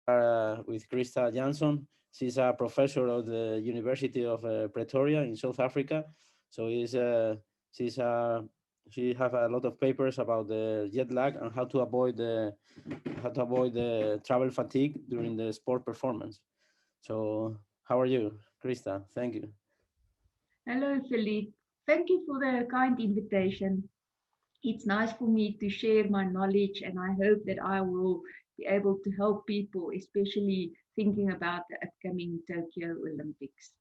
with Christa Jansen. She's a professor of the University of Pretoria in South Africa. So she's she have a lot of papers about the jet lag and how to avoid the travel fatigue during the sport performance. So how are you, Krista? Thank you. Hello, Philippe. Thank you for the kind invitation. It's nice for me to share my knowledge, and I hope that I will be able to help people, especially thinking about the upcoming Tokyo Olympics.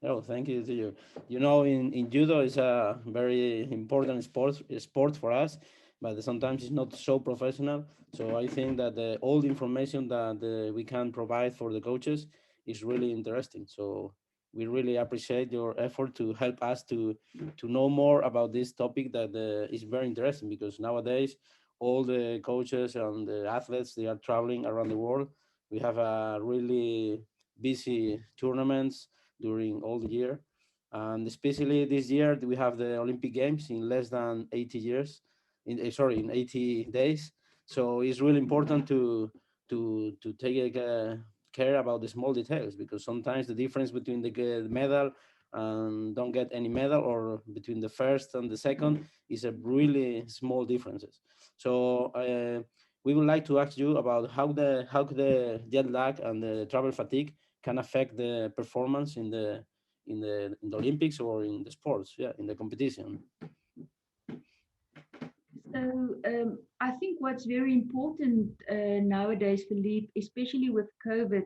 Oh, thank you to you. You know, in judo is a very important sport for us, but sometimes it's not so professional. So I think that all the information that we can provide for the coaches is really interesting. So we really appreciate your effort to help us to know more about this topic that is very interesting, because nowadays all the coaches and the athletes, they are traveling around the world. We have a really busy tournaments during all the year. And especially this year, we have the Olympic Games in less than 80 years, in 80 days. So it's really important to take care about the small details, because sometimes the difference between the medal and don't get any medal, or between the first and the second, is a really small differences. So we would like to ask you about how the jet lag and the travel fatigue can affect the performance in the Olympics or in the sports, yeah, in the competition. I think what's very important nowadays, Philippe, especially with COVID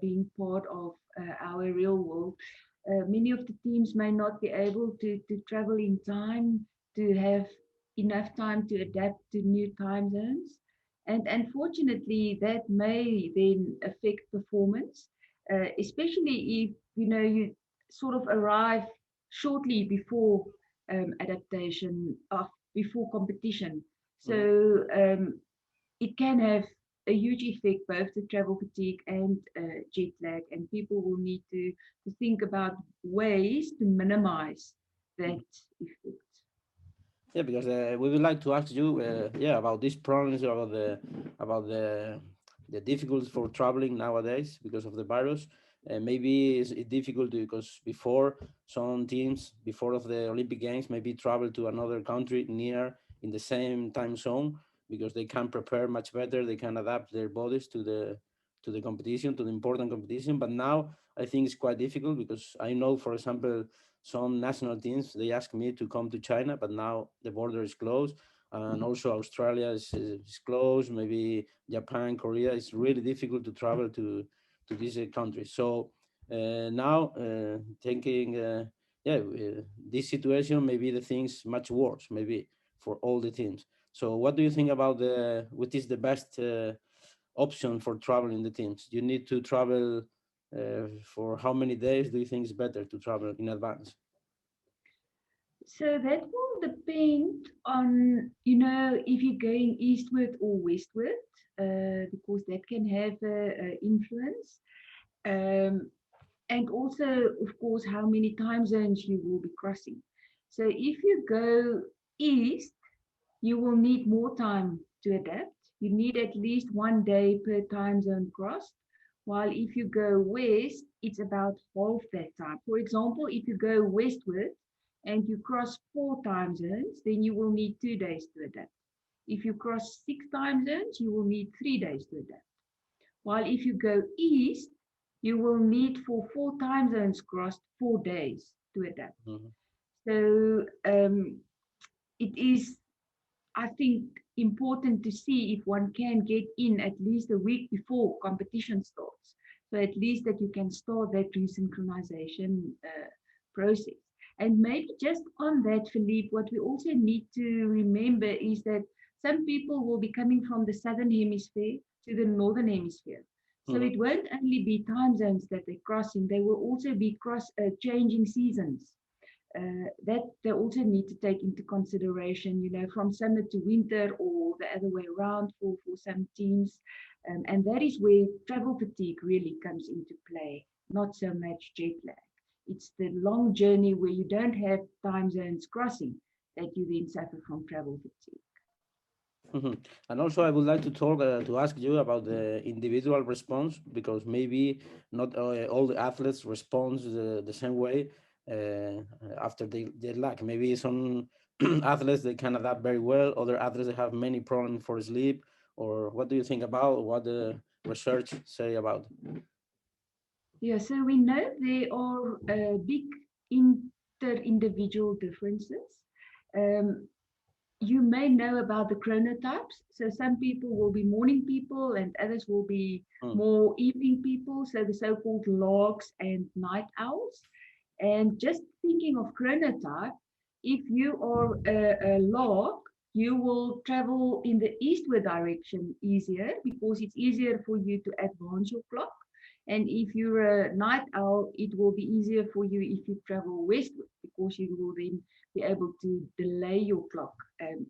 being part of our real world, many of the teams may not be able to travel in time to have enough time to adapt to new time zones. And unfortunately, that may then affect performance, especially if you sort of arrive shortly before adaptation of before competition. Mhm. So it can have a huge effect, both the travel fatigue and jet lag, and people will need to think about ways to minimize that effect. Yeah, because we would like to ask you, yeah, about these problems, about the difficulties for traveling nowadays because of the virus. Maybe it's difficult because before, some teams before of the Olympic Games maybe travel to another country near in the same time zone, because they can prepare much better. They can adapt their bodies to the competition, to the important competition. But now I think it's quite difficult, because I know, for example, some national teams, they ask me to come to China, but now the border is closed, and also Australia is closed. Maybe Japan, Korea. It's really difficult to travel to these countries. So now thinking, yeah, this situation, maybe the things much worse, maybe for all the teams. So what do you think about what is the best option for traveling the teams? You need to travel for how many days do you think is better to travel in advance? So that will depend on, if you're going eastward or westward, because that can have a influence. Um, and also, of course, how many time zones you will be crossing. So if you go east, you will need more time to adapt. You need at least 1 day per time zone crossed. While if you go west, it's about half that time. For example, if you go westward and you cross 4 time zones, then you will need 2 days to adapt. If you cross 6 time zones, you will need 3 days to adapt. While if you go east, you will need for 4 time zones crossed 4 days to adapt. Mhm. So it is, I think, important to see if one can get in at least a week before competition starts. So at least that you can start that resynchronization process. And maybe just on that, Philippe, what we also need to remember is that some people will be coming from the southern hemisphere to the northern hemisphere. So Mhm. it won't only be time zones that they're crossing, they will also be cross changing seasons that they also need to take into consideration, from summer to winter or the other way around for some teams. And that is where travel fatigue really comes into play, not so much jet lag. It's the long journey where you don't have time zones crossing that you then suffer from travel fatigue. Mhm. And also, I would like to talk to ask you about the individual response because maybe not all the athletes respond the same way after they jet lag. Maybe some athletes they can adapt very well. Other athletes they have many problems for sleep. Or what do you think about what the research say about? Yeah, so we know there are big inter-individual differences. Um, you may know about the chronotypes. So some people will be morning people and others will be Mm, more evening people. So the so-called larks and night owls. And just thinking of chronotype, if you are a lark, you will travel in the eastward direction easier because it's easier for you to advance your clock. And if you're a night owl, it will be easier for you if you travel westward because you will then be able to delay your clock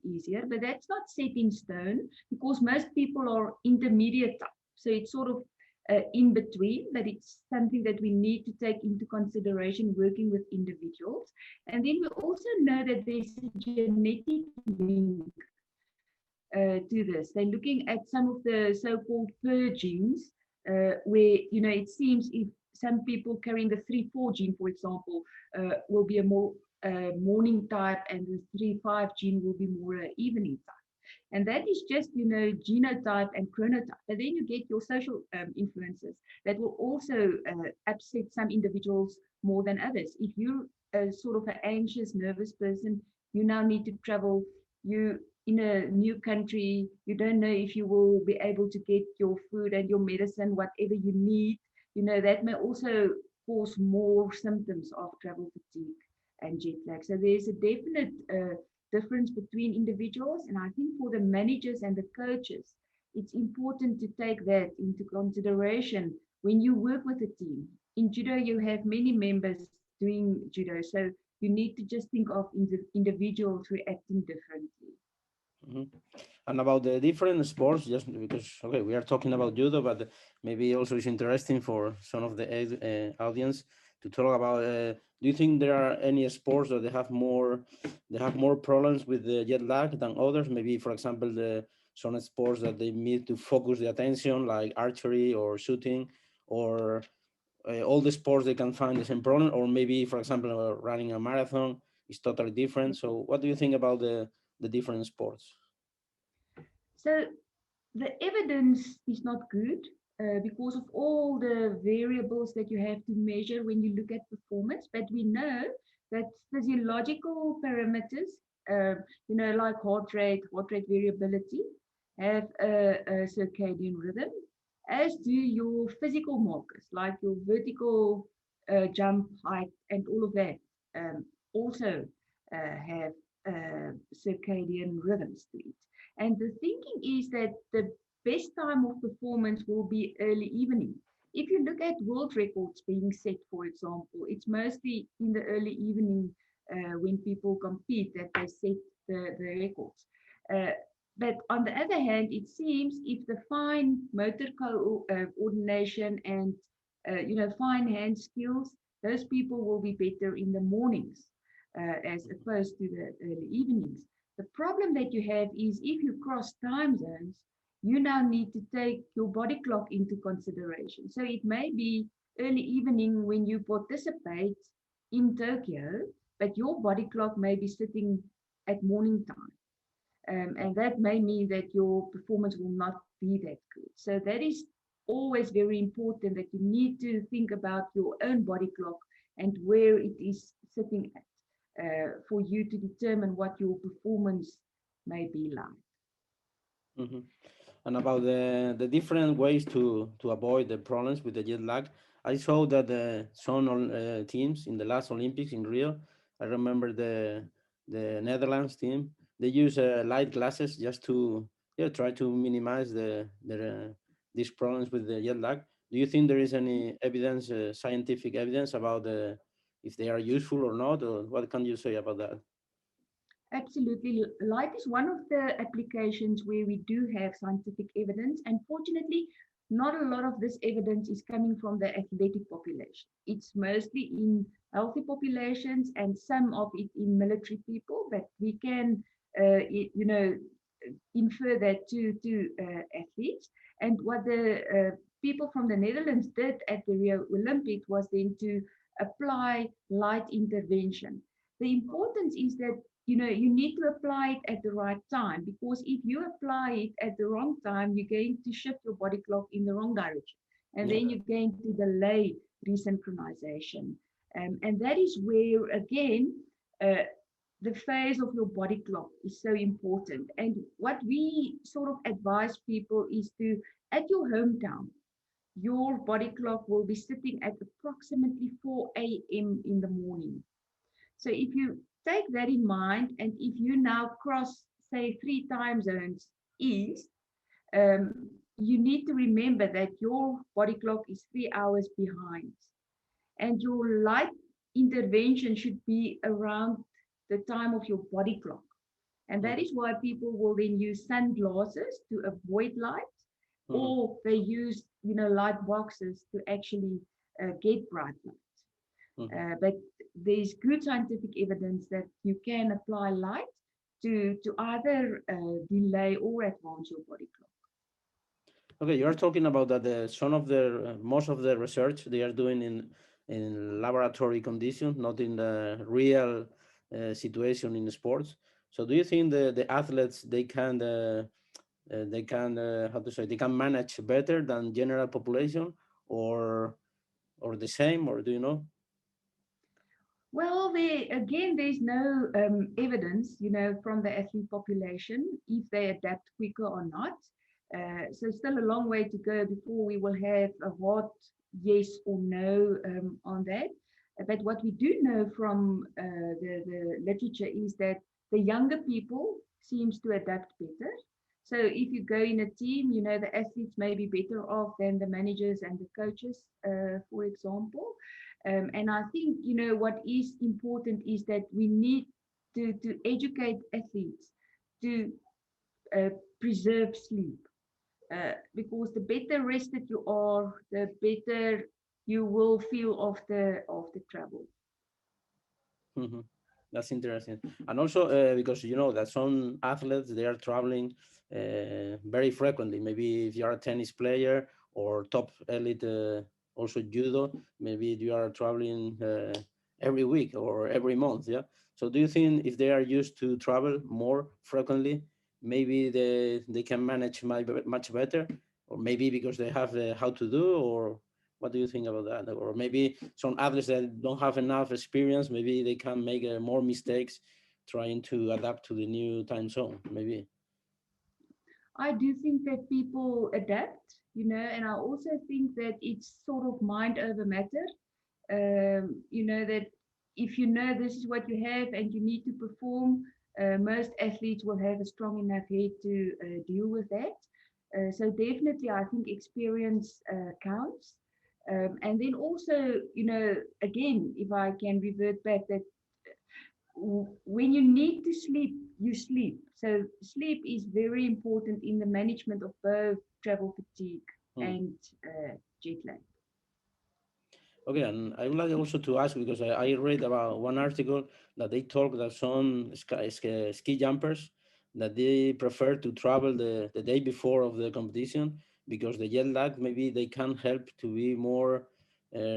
easier. But that's not set in stone because most people are intermediate type. So it's sort of in between, but it's something that we need to take into consideration working with individuals. And then we also know that there's a genetic link to this. They're looking at some of the so-called PER genes, where it seems if some people carrying the 3-4 gene, for example, will be a more morning type, and the 3-5 gene will be more evening type. And that is just, genotype and chronotype. But then you get your social influences that will also upset some individuals more than others. If you're sort of an anxious, nervous person, you now need to travel, you in a new country, you don't know if you will be able to get your food and your medicine, whatever you need, that may also cause more symptoms of travel fatigue and jet lag. So there's a definite difference between individuals. And I think for the managers and the coaches, it's important to take that into consideration when you work with a team. In judo, you have many members doing judo. So you need to just think of individuals reacting differently. mhm. And about the different sports, just because okay, we are talking about judo, but maybe also it's interesting for some of the audience to talk about. Do you think there are any sports that they have more problems with the jet lag than others? Maybe, for example, the some sports that they need to focus the attention, like archery or shooting, or all the sports they can find the same problem, or maybe, for example, running a marathon is totally different. So, what do you think about the different sports? So the evidence is not good because of all the variables that you have to measure when you look at performance. But we know that physiological parameters, like heart rate variability, have a circadian rhythm, as do your physical markers, like your vertical jump height and all of that, also have circadian rhythms to it. And the thinking is that the best time of performance will be early evening. If you look at world records being set, for example, it's mostly in the early evening when people compete that they set the records. Uh, but on the other hand, it seems if the fine motor coordination and fine hand skills, those people will be better in the mornings as opposed to the early evenings. The problem that you have is if you cross time zones, you now need to take your body clock into consideration. So it may be early evening when you participate in Tokyo, but your body clock may be sitting at morning time. And that may mean that your performance will not be that good. So that is always very important that you need to think about your own body clock and where it is sitting at for you to determine what your performance may be like. Mhm. And about the different ways to avoid the problems with the jet lag. I saw that some teams in the last Olympics in Rio, I remember the Netherlands team, they use light glasses just to try to minimize these problems with the jet lag. Do you think there is any evidence, scientific evidence about if they are useful or not, or what can you say about that? Absolutely. Light is one of the applications where we do have scientific evidence. And fortunately, not a lot of this evidence is coming from the athletic population. It's mostly in healthy populations and some of it in military people. But we can, infer that to athletes. And what the people from the Netherlands did at the Rio Olympics was then to apply light intervention. The importance is that you need to apply it at the right time, because if you apply it at the wrong time, you're going to shift your body clock in the wrong direction, and Yeah. then you're going to delay resynchronization. And that is where, again, uh, the phase of your body clock is so important. And what we sort of advise people is to, at your hometown, your body clock will be sitting at approximately 4 a.m. in the morning. So if you take that in mind, and if you now cross, say, 3 time zones east, you need to remember that your body clock is 3 hours behind. And your light intervention should be around the time of your body clock. And that Mhm. is why people will then use sunglasses to avoid light, Mhm. or they use, light boxes to actually get bright light. Mhm. But there's good scientific evidence that you can apply light to either delay or advance your body clock. Okay, you are talking about that some of the most of the research they are doing in laboratory conditions, not in the real situation in sports. So, do you think the athletes they can how to say they can manage better than general population, or the same, or do you know? Well, there's no evidence, from the athlete population if they adapt quicker or not. So still a long way to go before we will have a hard yes or no on that. But what we do know from the literature is that the younger people seems to adapt better. So if you go in a team, the athletes may be better off than the managers and the coaches, for example. And I think, what is important is that we need to educate athletes to uh, preserve sleep. Because the better rested you are, the better you will feel of the travel. Mhm. That's interesting. And also because you know that some athletes they are traveling very frequently. Maybe if you are a tennis player or top elite, also judo, maybe you are traveling every week or every month. Yeah. So do you think if they are used to travel more frequently, maybe they can manage much better, or maybe because they have how to do, or what do you think about that? Or maybe some athletes that don't have enough experience, maybe they can make more mistakes trying to adapt to the new time zone. Maybe. I do think that people adapt, and I also think that it's sort of mind over matter. That if this is what you have and you need to perform, most athletes will have a strong enough head to deal with that. So definitely, I think experience counts. And then also, again, if I can revert back, that when you need to sleep, you sleep. So sleep is very important in the management of both travel fatigue Hmm. and jet lag. Okay, and I would like also to ask because I read about one article that they talk that some ski jumpers that they prefer to travel the day before of the competition because the jet lag maybe they can help to be more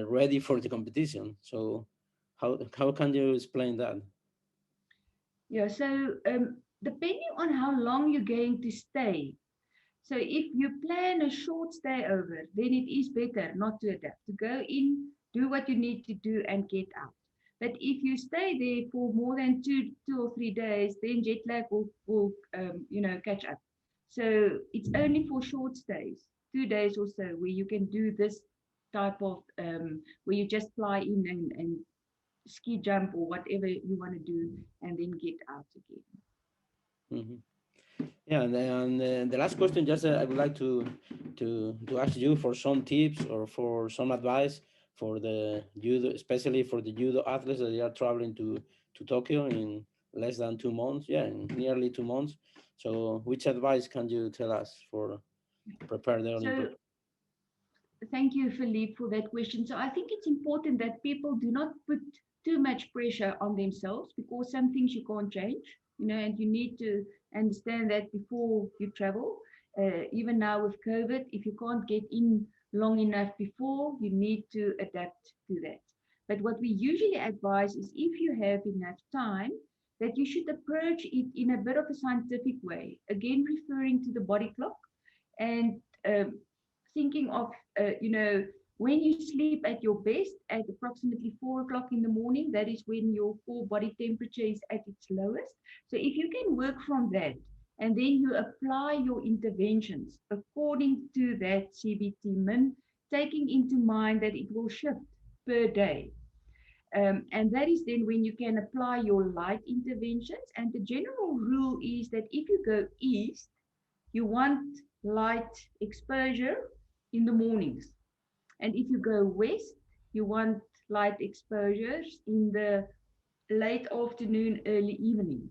ready for the competition. So how can you explain that? Yeah, so depending on how long you're going to stay. So if you plan a short stay over, then it is better not to adapt, to go in, do what you need to do, and get out. But if you stay there for more than two or 3 days, then jet lag will catch up. So it's only for short stays, 2 days or so, where you can do this type of where you just fly in and ski jump or whatever you want to do, and then get out again. Mhm. Yeah, and the last question, just I would like to ask you for some tips or for some advice for the judo, especially for the judo athletes that they are traveling to Tokyo in less than 2 months. Yeah, in nearly 2 months. So, which advice can you tell us for prepare the So Olympic? thank you, Philippe, for that question. So I think it's important that people do not put too much pressure on themselves, because some things you can't change, and you need understand that before you travel. Even now with COVID, if you can't get in long enough before, you need to adapt to that. But what we usually advise is if you have enough time, that you should approach it in a bit of a scientific way. Again, referring to the body clock and thinking of, when you sleep at your best at approximately 4 o'clock in the morning, that is when your core body temperature is at its lowest. So if you can work from that and then you apply your interventions according to that CBT min, taking into mind that it will shift per day. And that is then when you can apply your light interventions. And the general rule is that if you go east, you want light exposure in the mornings. And if you go west, you want light exposures in the late afternoon, early evening.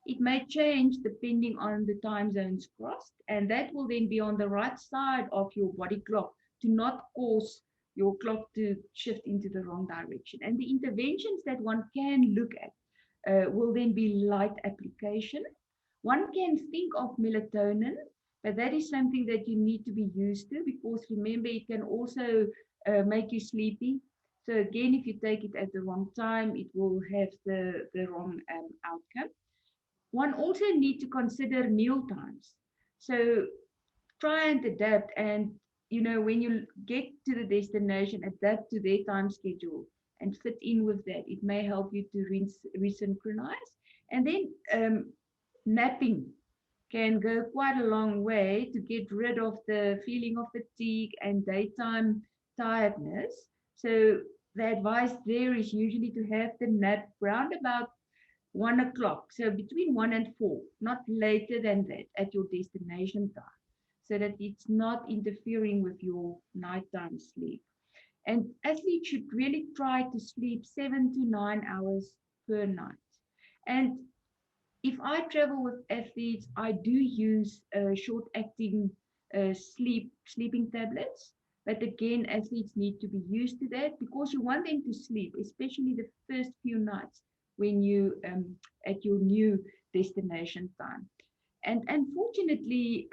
It may change depending on the time zones crossed, and that will then be on the right side of your body clock to not cause your clock to shift into the wrong direction. And the interventions that one can look at will then be light application. One can think of melatonin, but that is something that you need to be used to because remember, it can also make you sleepy. So, again, if you take it at the wrong time, it will have the wrong outcome. One also need to consider meal times. So try and adapt and when you get to the destination, adapt to their time schedule and fit in with that. It may help you to resynchronize. And then napping can go quite a long way to get rid of the feeling of fatigue and daytime tiredness. So the advice there is usually to have the nap round about 1 o'clock. So between 1 and 4, not later than that at your destination time, so that it's not interfering with your nighttime sleep. And athletes should really try to sleep 7 to 9 hours per night. And if I travel with athletes, I do use short acting sleeping tablets. But again, athletes need to be used to that because you want them to sleep, especially the first few nights when you at your new destination time. And unfortunately,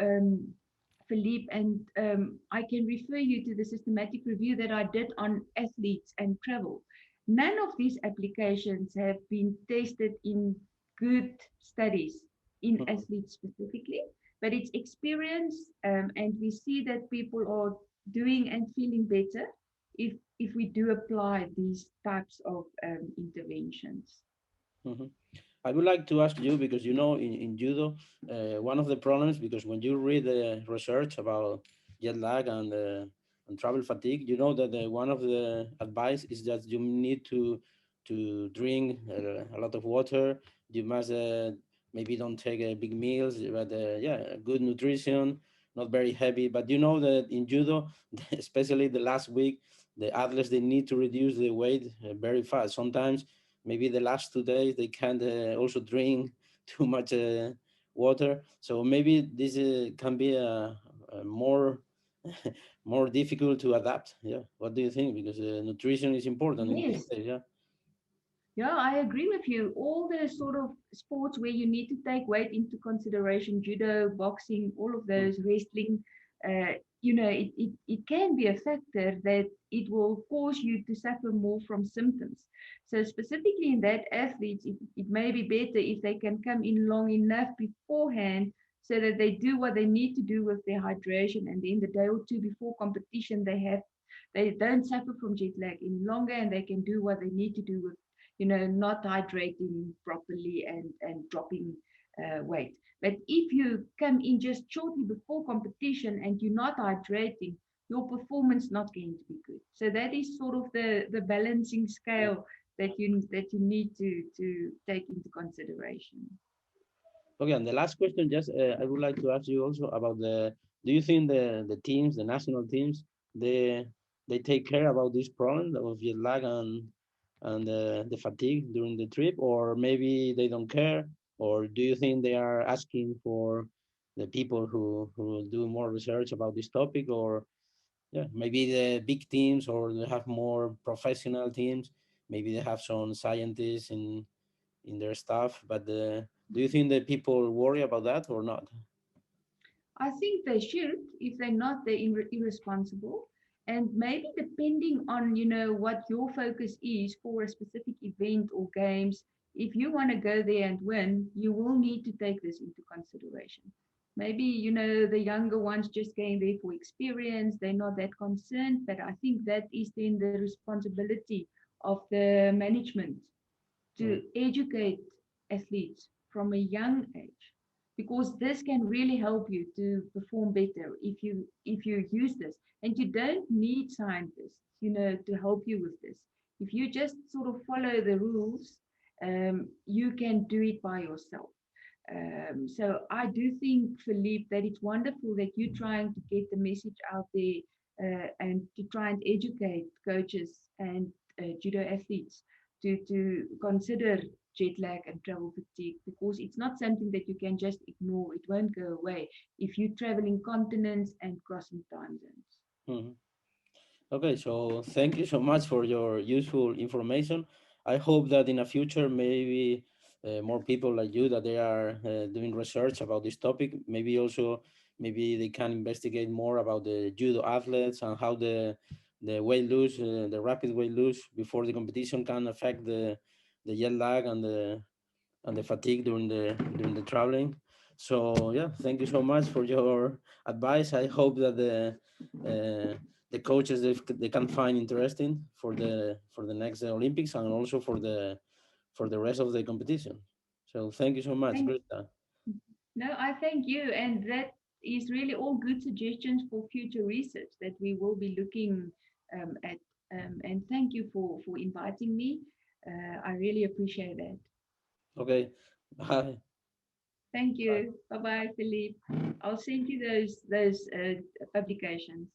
Philippe, and I can refer you to the systematic review that I did on athletes and travel. None of these applications have been tested in good studies in Mhm. athletes specifically, but it's experience, and we see that people are doing and feeling better if we do apply these types of interventions. Mhm. I would like to ask you because in judo, one of the problems because when you read the research about jet lag and travel fatigue, you know that one of the advice is that you need to drink a lot of water. You must maybe don't take big meals, but yeah, good nutrition, not very heavy. But you know that in judo, especially the last week, the athletes they need to reduce the weight very fast. Sometimes maybe the last 2 days they can't also drink too much water, so maybe this can be a more more difficult to adapt. Yeah, what do you think? Because nutrition is important in this Yes. case. Yeah. Yeah, I agree with you. All the sort of sports where you need to take weight into consideration, judo, boxing, all of Mm. those, wrestling, it can be a factor that it will cause you to suffer more from symptoms. So specifically in that athletes, it may be better if they can come in long enough beforehand so that they do what they need to do with their hydration, and then the day or two before competition they don't suffer from jet lag any longer, and they can do what they need to do with not hydrating properly and dropping weight. But if you come in just shortly before competition and you're not hydrating, your performance not going to be good. So that is sort of the balancing scale that you need to take into consideration. Okay, and the last question, just I would like to ask you also about do you think the teams, the national teams, they take care about this problem of jet lag and the fatigue during the trip, or maybe they don't care, or do you think they are asking for the people who do more research about this topic, or yeah, maybe the big teams, or they have more professional teams, maybe they have some scientists in their staff, but Do you think that people worry about that or not? I think they should. If they're not, they're irresponsible. And maybe depending on, what your focus is for a specific event or games, if you want to go there and win, you will need to take this into consideration. Maybe, the younger ones just going there for experience, they're not that concerned, but I think that is then the responsibility of the management Mm. to educate athletes from a young age, because this can really help you to perform better if you use this. And you don't need scientists, to help you with this. If you just sort of follow the rules, you can do it by yourself. So I do think, Philippe, that it's wonderful that you're trying to get the message out there, and to try and educate coaches and judo athletes to consider jet lag and travel fatigue, because it's not something that you can just ignore. It won't go away if you're traveling continents and crossing time zones. Mhm. Okay, so thank you so much for your useful information. I hope that in the future, maybe more people like you that they are doing research about this topic. Maybe also, maybe they can investigate more about the judo athletes and how the weight loss, the rapid weight loss before the competition can affect the jet lag and the fatigue during the traveling. So yeah, thank you so much for your advice. I hope that the coaches they can find interesting for the next Olympics and also for the rest of the competition. So thank you so much, Thank Krista. No, I thank you. And that is really all good suggestions for future research that we will be looking at. And thank you for inviting me. I really appreciate that. Okay, bye. Thank you. Bye bye, Philippe. I'll send you those publications.